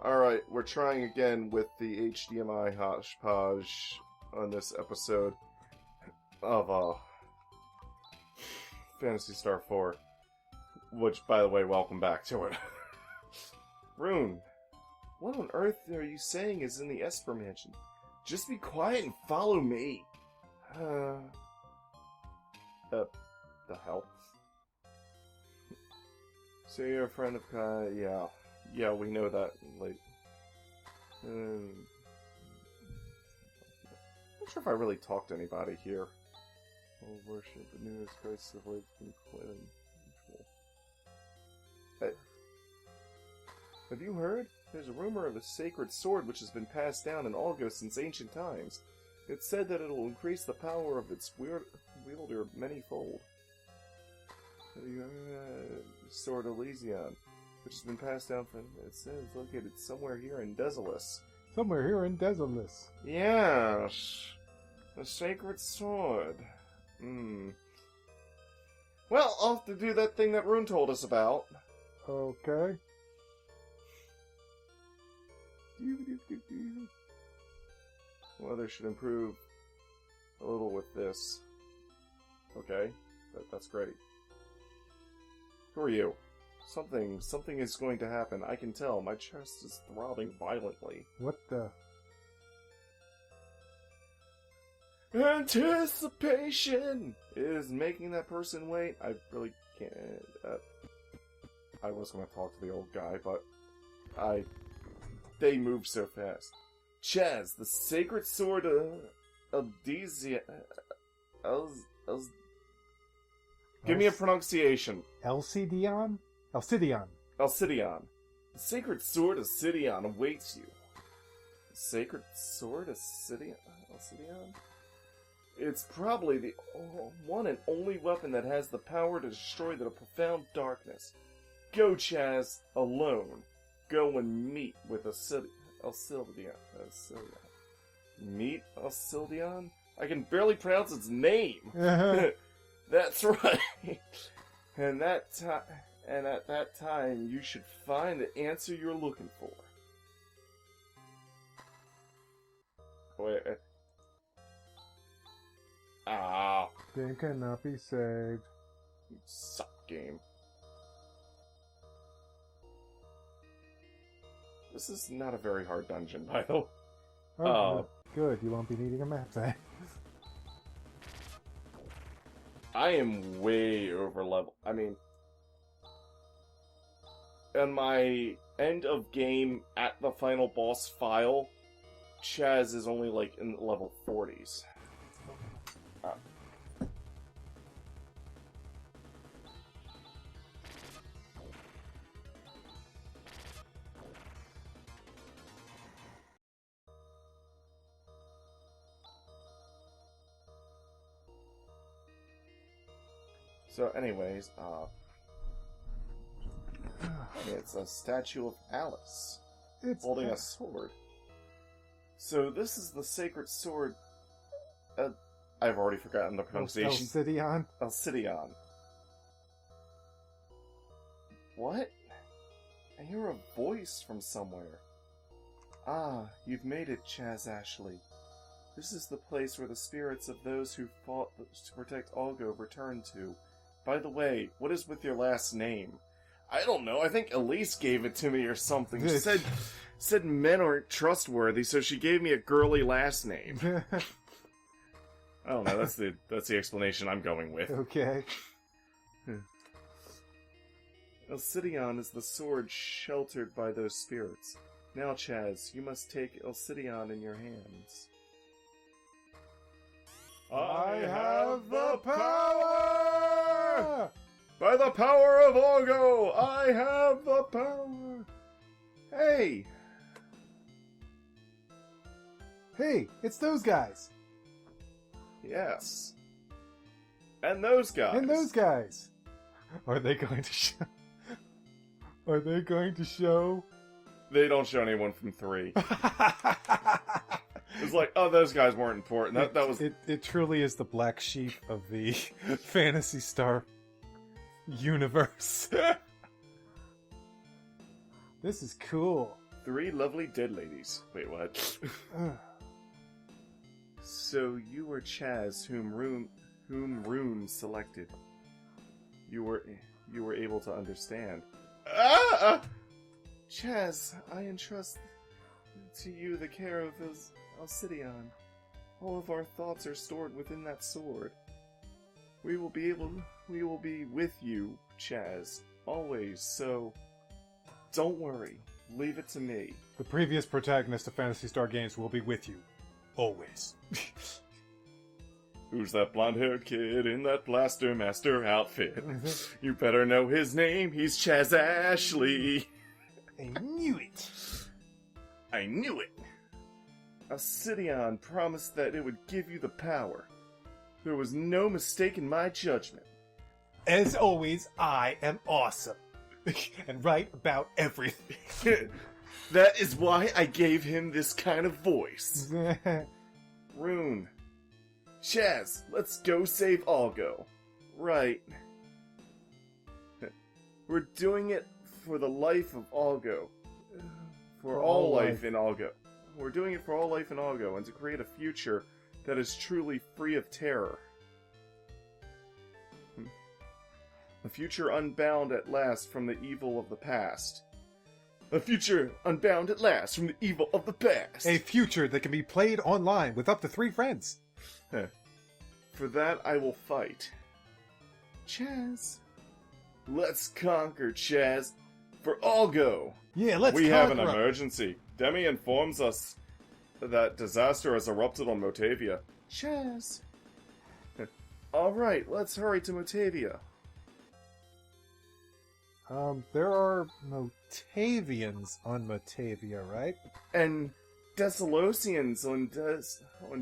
Alright, we're trying again with the HDMI hodgepodge on this episode of Phantasy Star 4. Which, by the way, welcome back to it. Rune, what on earth are you saying is in the Esper Mansion? Just be quiet and follow me. The hell? So you're a friend of Kai? Yeah, we know that. Like, I'm not sure if I really talked to anybody here. Oh, worship the newest Christ of life from Quinn. Have you heard? There's a rumor of a sacred sword which has been passed down in Algo since ancient times. It's said that it will increase the power of its wielder many-fold. Sword Elysion, which has been passed down from, it says, located somewhere here in Desolus. Somewhere here in Desolus. Yes, the sacred sword. Well, I'll have to do that thing that Rune told us about. Okay. Weather should improve a little with this. Okay, that's great. Who are you? Something is going to happen. I can tell. My chest is throbbing violently. What the? Anticipation is making that person wait. I really can't. I was going to talk to the old guy, but they move so fast. Chaz, the sacred sword of Eldesia. Give me a pronunciation. Alcidion? Alcidion. Alcidion. The sacred sword of Alcidion awaits you. The sacred sword of Alcidion? It's probably the one and only weapon that has the power to destroy the profound darkness. Go, Chaz, alone. Go and meet with Alcidion. Meet Alcidion? I can barely pronounce its name. That's right. And at that time, you should find the answer you're looking for. Wait. Game cannot be saved. You suck, game. This is not a very hard dungeon, by the way. Oh, good. You won't be needing a map then. I am way over level. I mean, in my end of game at the final boss file, Chaz is only like in level 40s. So anyways, it's a statue of Alice. It's holding a sword. So this is the sacred sword. I've already forgotten the pronunciation. Alcidion? Alcidion. What? I hear a voice from somewhere. Ah, you've made it, Chaz Ashley. This is the place where the spirits of those who fought to protect Algo return to. By the way, what is with your last name? I don't know. I think Elise gave it to me or something. She said men aren't trustworthy, so she gave me a girly last name. I don't know. That's the explanation I'm going with. Okay. Alcidion is the sword sheltered by those spirits. Now, Chaz, you must take Alcidion in your hands. I have the power! By the power of Algo, I have the power! Hey! Hey, it's those guys! Yes. And those guys. And those guys! Are they going to show? Are they going to show? They don't show anyone from 3. It's like, oh, those guys weren't important. That was... It truly is the black sheep of the Phantasy Star universe. This is cool. 3 lovely dead ladies. Wait, what? So you were Chaz, whom Rune selected. You were able to understand. Chaz, I entrust to you the care of Alcidion. All of our thoughts are stored within that sword. We will be with you, Chaz, always, so don't worry. Leave it to me. The previous protagonist of Phantasy Star Games will be with you. Always. Who's that blonde-haired kid in that Blaster Master outfit? You better know his name. He's Chaz Ashley. I knew it. I knew it. Alcidion promised that it would give you the power. There was no mistake in my judgment. As always, I am awesome. And right about everything. That is why I gave him this kind of voice. Rune. Chaz, let's go save Algo. Right. We're doing it for the life of Algo. For all life in Algo. We're doing it for all life in Algo, and to create a future that is truly free of terror. A future unbound at last from the evil of the past. A future unbound at last from the evil of the past. A future that can be played online with up to 3 friends. For that I will fight. Chaz. Let's conquer, Chaz. For Algo. Yeah, let's We have an conquer 'em. emergency. Demi informs us that disaster has erupted on Motavia. Chaz. Alright, let's hurry to Motavia. There are Motavians on Motavia, right? And Desolosians on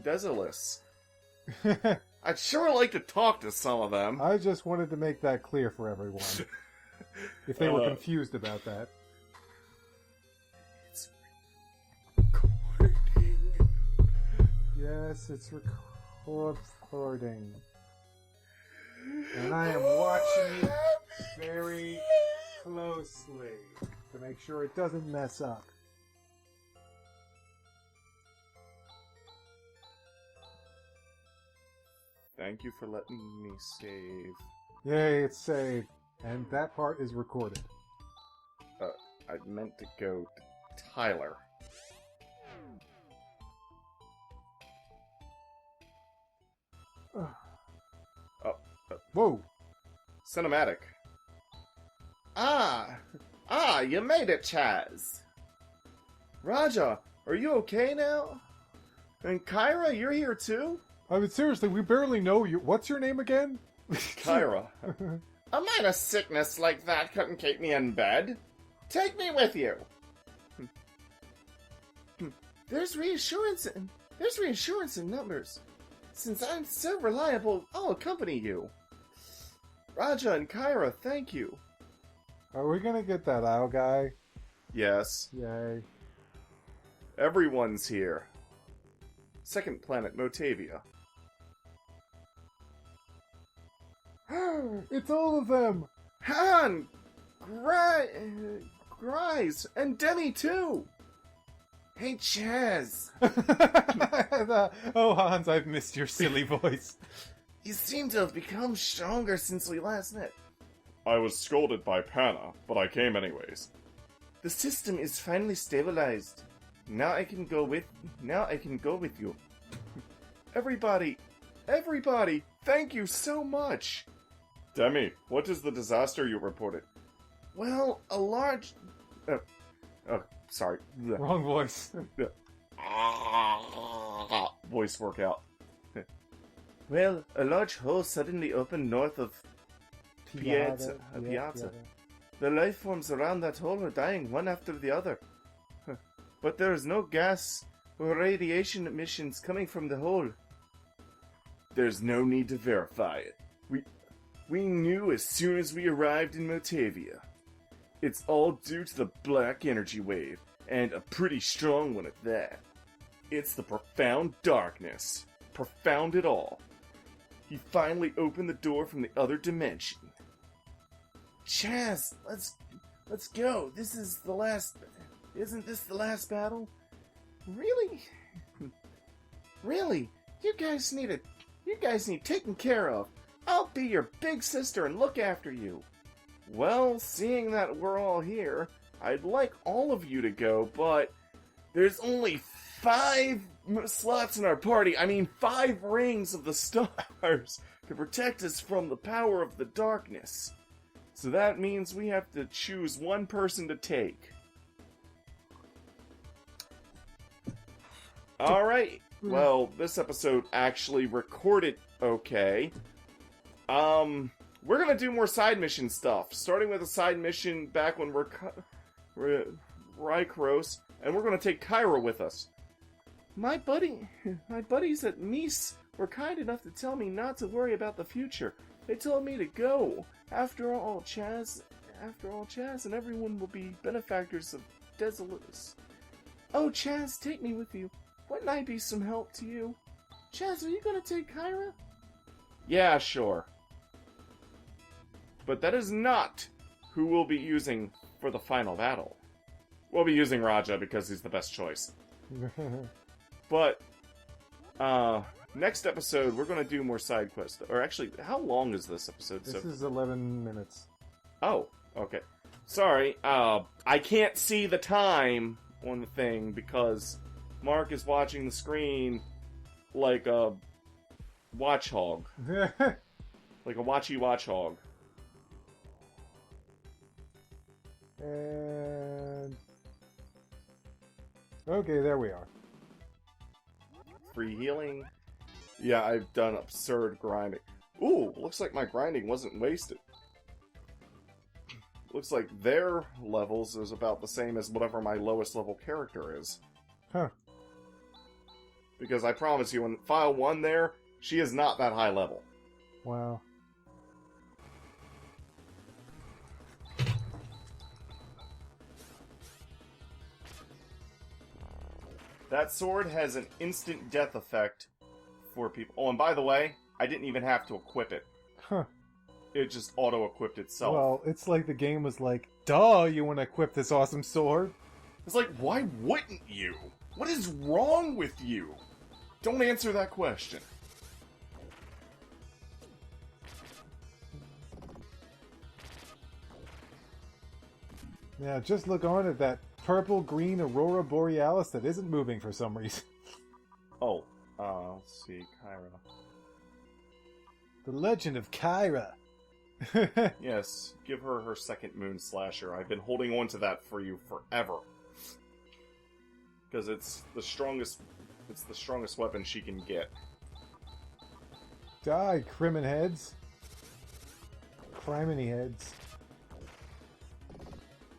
Desolus. I'd sure like to talk to some of them. I just wanted to make that clear for everyone. If they were confused about that. It's recording. Yes, it's recording. And I am watching it very closely to make sure it doesn't mess up. Thank you for letting me save. Yay, it's saved. And that part is recorded. I meant to go to Tyler. Whoa! Cinematic. You made it, Chaz. Raja, are you okay now? And Kyra, you're here too? I mean, seriously, we barely know you. What's your name again? Kyra. A minor sickness like that couldn't keep me in bed. Take me with you. There's reassurance in numbers. Since I'm so reliable, I'll accompany you. Raja and Kyra, thank you. Are we gonna get that owl guy? Yes. Yay. Everyone's here. Second planet, Motavia. It's all of them! Han! Grise! And Demi, too! Hey, Chaz! Oh, Hans, I've missed your silly voice. You seem to have become stronger since we last met. I was scolded by Panna, but I came anyways. The system is finally stabilized. Now I can go with you. Everybody, thank you so much. Demi, what is the disaster you reported? Well, a large... sorry. Wrong voice. Voice workout. Well, a large hole suddenly opened north of Piazza. The life forms around that hole are dying one after the other. But there is no gas or radiation emissions coming from the hole. There's no need to verify it. We knew as soon as we arrived in Motavia. It's all due to the black energy wave, and a pretty strong one at that. It's the profound darkness. Profound it all. He finally opened the door from the other dimension. Chaz, let's go. This is the last... Isn't this the last battle? Really? Really? You guys need taken care of. I'll be your big sister and look after you. Well, seeing that we're all here, I'd like all of you to go, but there's only 5 slots in our party. I mean, 5 rings of the stars to protect us from the power of the darkness. So that means we have to choose one person to take. Alright, well, this episode actually recorded okay. We're gonna do more side mission stuff, starting with a side mission back when we're Rycross, and we're gonna take Kyra with us. My buddies at Mies were kind enough to tell me not to worry about the future. They told me to go. After all, Chaz and everyone will be benefactors of Desolatus. Oh, Chaz, take me with you. Wouldn't I be some help to you? Chaz, are you gonna take Kyra? Yeah, sure. But that is not who we'll be using for the final battle. We'll be using Raja because he's the best choice. But, next episode, we're going to do more side quests. Or actually, how long is this episode? This is 11 minutes. Oh, okay. Sorry, I can't see the time on the thing because Mark is watching the screen like a watch hog. Like a watchy watch hog. And... okay, there we are. Free healing. Yeah, I've done absurd grinding. Ooh, looks like my grinding wasn't wasted. Looks like their levels is about the same as whatever my lowest level character is. Huh. Because I promise you, in File 1 there, she is not that high level. Wow. That sword has an instant death effect for people. Oh, and by the way, I didn't even have to equip it. Huh. It just auto-equipped itself. Well, it's like the game was like, duh, you want to equip this awesome sword? It's like, why wouldn't you? What is wrong with you? Don't answer that question. Yeah, just look on at that purple-green Aurora Borealis that isn't moving for some reason. Oh, let's see, Kyra. The Legend of Kyra. Yes, give her her second Moon Slasher. I've been holding on to that for you forever. Because it's the strongest weapon she can get. Die, crimin heads. Criminy heads.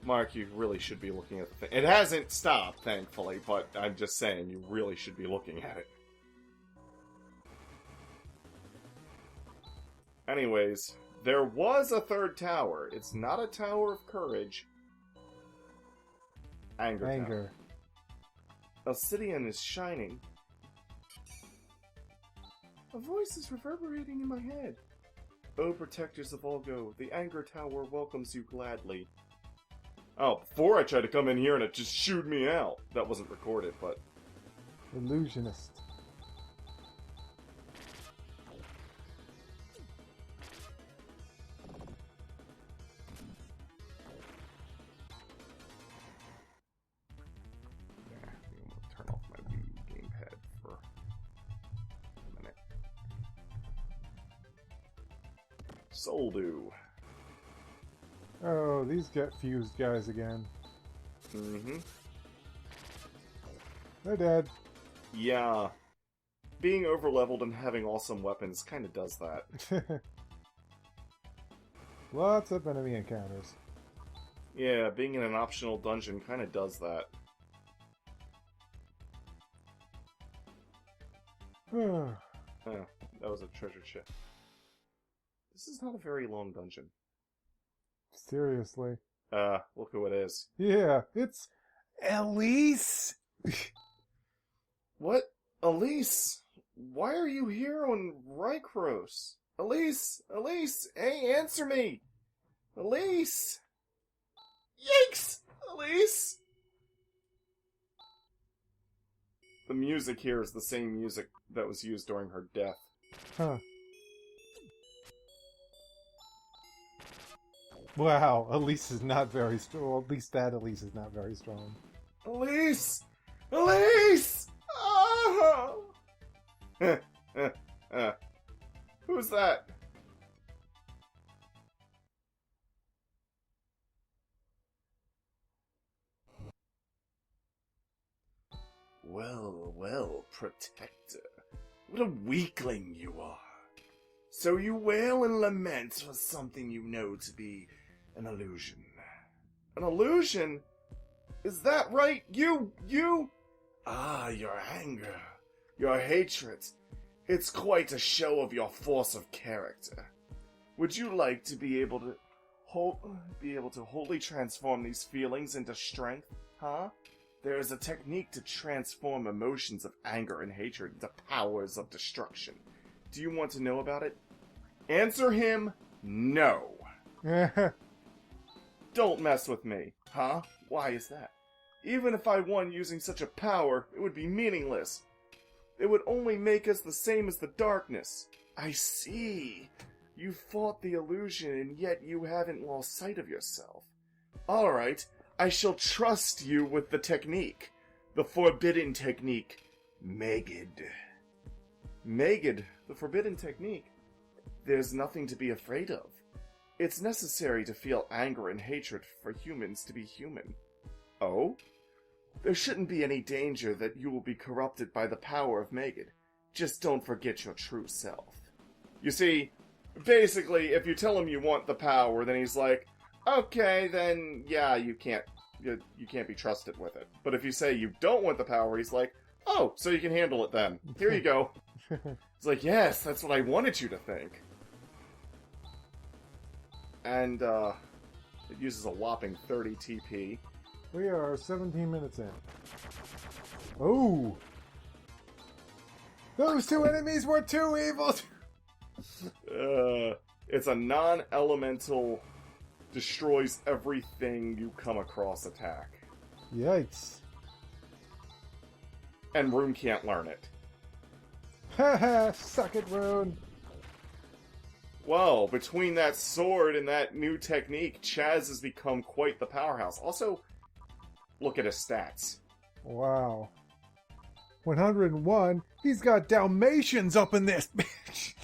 Mark, you really should be looking at the thing. It hasn't stopped, thankfully, but I'm just saying, you really should be looking at it. Anyways, there was a third tower. It's not a Tower of Courage. Anger. Tower. Alcidian is shining. A voice is reverberating in my head. O protectors of Algo, the Anger Tower welcomes you gladly. Oh, before I tried to come in here and it just shooed me out. That wasn't recorded, but... Illusionist. Turn off my Wii gamepad for a minute. Soldu. Oh, these get fused guys again. Mm-hmm. They're dead. Yeah. Being overleveled and having awesome weapons kind of does that. Lots of enemy encounters. Yeah, being in an optional dungeon kind of does that. Oh, that was a treasure chest. This is not a very long dungeon. Seriously. Look who it is. Yeah, it's Elise! What? Elise? Why are you here on Rycross? Elise! Elise! Hey, answer me! Elise! Yikes! Elise! the music here is the same music that was used during her death. Huh. Wow, Elise is not very strong. Well, at least that Elise is not very strong. Elise! Elise! Oh! Who's that? Well, well, Protector. What a weakling you are. So you wail and lament for something you know to be an illusion. An illusion? Is that right? You? Ah, your anger, your hatred. It's quite a show of your force of character. Would you like to be able to wholly transform these feelings into strength, huh? There is a technique to transform emotions of anger and hatred into powers of destruction. Do you want to know about it? Answer him, no. Don't mess with me, huh? Why is that? Even if I won using such a power, it would be meaningless. It would only make us the same as the darkness. I see. You fought the illusion, and yet you haven't lost sight of yourself. Alright, I shall trust you with the technique. The forbidden technique. Megid. Megid, the forbidden technique. There's nothing to be afraid of. It's necessary to feel anger and hatred for humans to be human. Oh? There shouldn't be any danger that you will be corrupted by the power of Megid. Just don't forget your true self. You see, basically, if you tell him you want the power, then he's like, okay, then, yeah, you can't be trusted with it. But if you say you don't want the power, he's like, oh, so you can handle it then. Here you go. It's like, yes, that's what I wanted you to think. And, it uses a whopping 30 TP. We are 17 minutes in. Oh! Those two enemies were too evil! It's a non-elemental, destroys everything you come across attack. Yikes. And Rune can't learn it. Haha, suck it, Rune! Well, between that sword and that new technique, Chaz has become quite the powerhouse. Also, look at his stats. Wow. 101? He's got Dalmatians up in this bitch!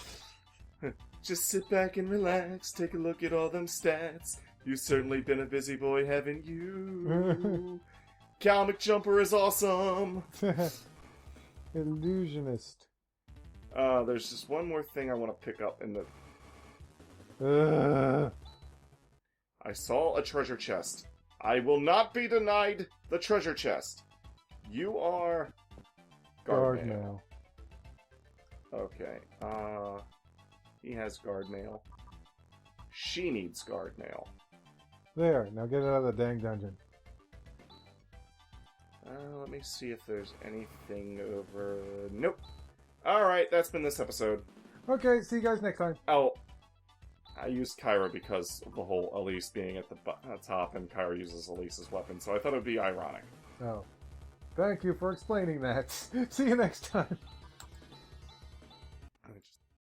Just sit back and relax, take a look at all them stats. You've certainly been a busy boy, haven't you? Comic Jumper is awesome! Illusionist. There's just one more thing I want to pick up in the... I saw a treasure chest. I will not be denied the treasure chest. You are... Guard mail. Okay, he has guard mail. She needs guard mail. There, now get it out of the dang dungeon. Let me see if there's anything over... Nope. Alright, that's been this episode. Okay, see you guys next time. Oh, I used Kyra because of the whole Elise being at the top, and Kyra uses Elise's weapon, so I thought it would be ironic. Oh. Thank you for explaining that. See you next time.